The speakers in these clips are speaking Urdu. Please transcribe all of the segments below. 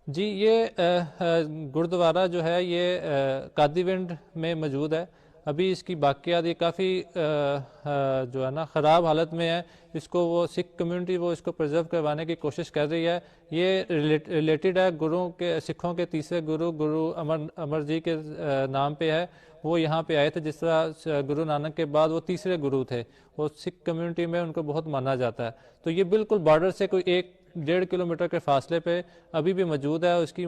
جی یہ گردوارہ جو ہے یہ قادیونڈ میں موجود ہے. ابھی اس کی باقیات یہ کافی جو ہے نا خراب حالت میں ہے. اس کو وہ سکھ کمیونٹی وہ اس کو پرزرو کروانے کی کوشش کر رہی ہے. یہ ریلیٹڈ ہے گرو کے سکھوں کے تیسرے گرو امر جی کے نام پہ ہے. وہ یہاں پہ آئے تھے جس طرح گرو نانک کے بعد وہ تیسرے گرو تھے. وہ سکھ کمیونٹی میں ان کو بہت مانا جاتا ہے. تو یہ بالکل بارڈر سے کوئی 1-1.5 کلومیٹر کے فاصلے پہ ابھی بھی موجود ہے. اس کی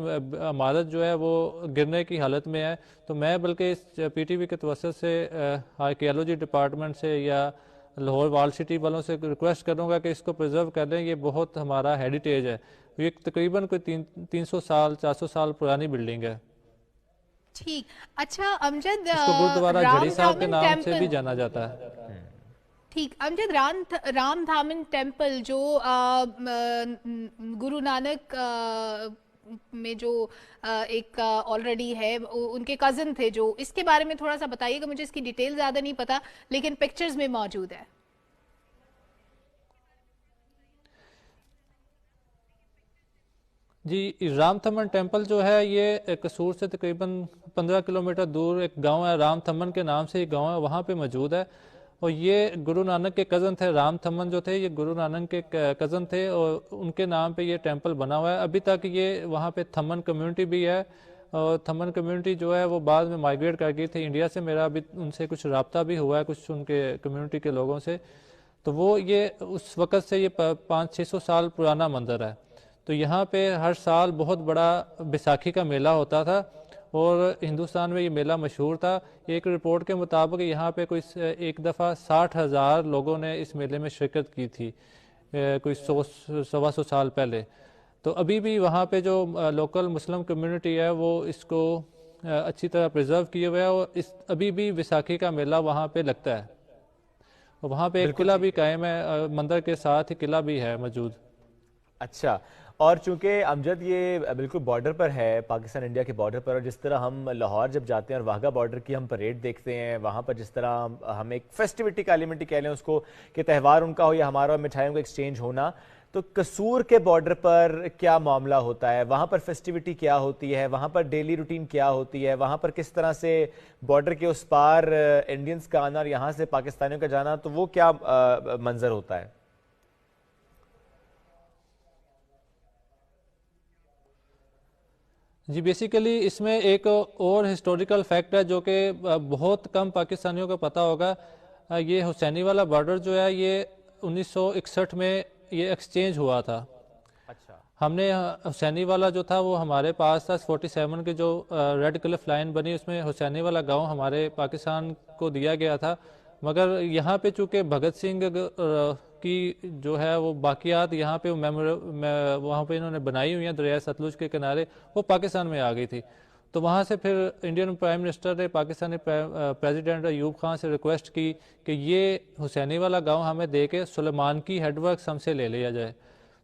عمارت جو ہے وہ گرنے کی حالت میں ہے. تو میں بلکہ اس پی ٹی وی کے توسط سے آرکیالوجی ڈپارٹمنٹ سے یا لاہور وال سٹی والوں سے ریکویسٹ کروں گا کہ اس کو پرزرو کر لیں. یہ بہت ہمارا ہیریٹیج ہے. یہ تقریباً کوئی 300 سال 400 سال پرانی بلڈنگ ہے. ٹھیک. اچھا امجد، اس کو گردوارہ جھڑی رام صاحب کے دھامن نام سے ٹیمپل. بھی جانا جاتا ہے. ٹھیک امجد، رام دھامن ٹیمپل جو گرو نانک میں جو ایک آلریڈی ہے، ان کے کزن تھے، جو اس کے بارے میں تھوڑا سا بتائیے گا. مجھے اس کی ڈیٹیل زیادہ نہیں پتا، لیکن پکچرز میں موجود ہے. جی رام تھمن ٹیمپل جو ہے یہ قصور سے تقریباً 15 کلومیٹر دور ایک گاؤں ہے، رام تھمن کے نام سے ایک گاؤں ہے، وہاں پہ موجود ہے. اور یہ گرو نانک کے کزن تھے. رام تھمن جو تھے یہ گرو نانک کے کزن تھے اور ان کے نام پہ یہ ٹیمپل بنا ہوا ہے. ابھی تک یہ وہاں پہ تھمن کمیونٹی بھی ہے. اور تھمن کمیونٹی جو ہے وہ بعد میں مائیگریٹ کر گئی تھی انڈیا سے. میرا ابھی ان سے کچھ رابطہ بھی ہوا ہے کچھ ان کے کمیونٹی کے لوگوں سے. تو وہ یہ اس وقت سے یہ 500-600 سال پرانا مندر ہے. تو یہاں پہ ہر سال بہت بڑا بیساکھی کا میلہ ہوتا تھا اور ہندوستان میں یہ میلہ مشہور تھا. ایک رپورٹ کے مطابق یہاں پہ کوئی ایک دفعہ 60,000 لوگوں نے اس میلے میں شرکت کی تھی کوئی 100-125 سال پہلے. تو ابھی بھی وہاں پہ جو لوکل مسلم کمیونٹی ہے وہ اس کو اچھی طرح پریزرو کیے ہوئے ہے اور ابھی بھی بیساکھی کا میلہ وہاں پہ لگتا ہے. اور وہاں پہ ایک بالکل قلعہ بھی ٹھیک ہے. قائم ہے، مندر کے ساتھ ہی قلعہ بھی ہے موجود. اچھا، اور چونکہ امجد یہ بالکل بارڈر پر ہے، پاکستان انڈیا کے بارڈر پر، اور جس طرح ہم لاہور جب جاتے ہیں اور واہگہ بارڈر کی ہم پریڈ دیکھتے ہیں، وہاں پر جس طرح ہم ایک فیسٹیوٹی کا ایلیمنٹ کہہ لیں اس کو، کہ تہوار ان کا ہو یا ہمارا مٹھائیوں کا ایکسچینج ہونا، تو قصور کے بارڈر پر کیا معاملہ ہوتا ہے؟ وہاں پر فیسٹیوٹی کیا ہوتی ہے؟ وہاں پر ڈیلی روٹین کیا ہوتی ہے؟ وہاں پر کس طرح سے بارڈر کے اس پار انڈینز کا آنا اور یہاں سے پاکستانیوں کا جانا، تو وہ کیا منظر ہوتا ہے؟ جی بیسیکلی اس میں ایک اور ہسٹوریکل فیکٹ ہے جو کہ بہت کم پاکستانیوں کو پتہ ہوگا. یہ حسینی والا بارڈر جو ہے یہ 1961 میں یہ ایکسچینج ہوا تھا. اچھا. ہم نے حسینی والا جو تھا وہ ہمارے پاس تھا. 47 کی جو ریڈ کلف لائن بنی اس میں حسینی والا گاؤں ہمارے پاکستان کو دیا گیا تھا. مگر یہاں پہ چونکہ بھگت سنگھ کی جو ہے وہ باقیات یہاں پہ وہاں پہ انہوں نے بنائی ہوئی ہیں دریائے ستلج کے کنارے، وہ پاکستان میں آ گئی تھی. تو وہاں سے پھر انڈین پرائم منسٹر نے پاکستانی پریزیڈنٹ ایوب خان سے ریکویسٹ کی کہ یہ حسینی والا گاؤں ہمیں دے کے سلیمان کی ہیڈ ورکس ہم سے لے لیا جائے.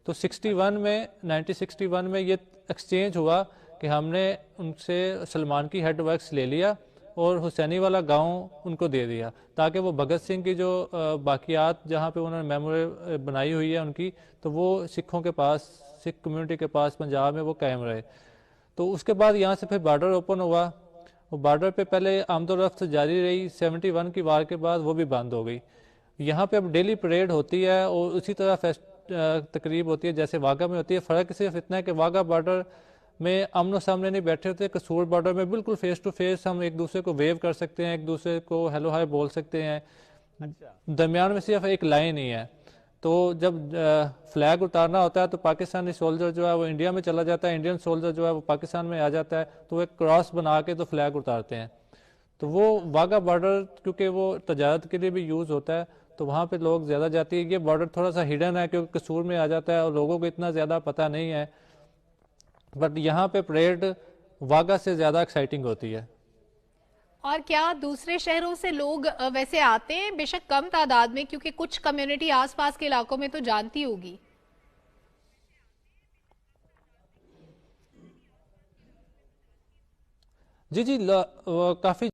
تو 1961 میں یہ ایکسچینج ہوا کہ ہم نے ان سے سلمان کی ہیڈ ورکس لے لیا اور حسینی والا گاؤں ان کو دے دیا تاکہ وہ بھگت سنگھ کی جو باقیات جہاں پہ انہوں نے میموری بنائی ہوئی ہے ان کی، تو وہ سکھوں کے پاس، سکھ کمیونٹی کے پاس پنجاب میں وہ قائم رہے. تو اس کے بعد یہاں سے پھر بارڈر اوپن ہوا. وہ بارڈر پہ پہلے آمد و رفت جاری رہی، 71 کی وار کے بعد وہ بھی بند ہو گئی. یہاں پہ اب ڈیلی پریڈ ہوتی ہے اور اسی طرح تقریب ہوتی ہے جیسے واگا میں ہوتی ہے. فرق صرف اتنا ہے کہ واگا بارڈر میں امن و سامنے نہیں بیٹھے ہوتے، قصور بارڈر میں بالکل فیس ٹو فیس ہم ایک دوسرے کو ویو کر سکتے ہیں، ایک دوسرے کو ہیلو ہائی بول سکتے ہیں. اچھا. درمیان میں صرف ایک لائن ہی ہے. تو جب فلیگ اتارنا ہوتا ہے تو پاکستانی سولجر جو ہے وہ انڈیا میں چلا جاتا ہے، انڈین سولجر جو ہے وہ پاکستان میں آ جاتا ہے، تو وہ ایک کراس بنا کے تو فلیگ اتارتے ہیں. تو وہ واگا بارڈر کیونکہ وہ تجارت کے لیے بھی یوز ہوتا ہے تو وہاں پہ لوگ زیادہ جاتی ہے. یہ بارڈر تھوڑا سا ہڈن ہے کیونکہ قصور میں آ جاتا ہے اور لوگوں کو اتنا زیادہ پتہ نہیں ہے، بٹ یہاں پہ پریڈ واگا سے زیادہ ایکسائٹنگ ہوتی ہے. اور کیا دوسرے شہروں سے لوگ ویسے آتے ہیں؟ بے شک کم تعداد میں، کیونکہ کچھ کمیونٹی آس پاس کے علاقوں میں تو جانتی ہوگی. جی کافی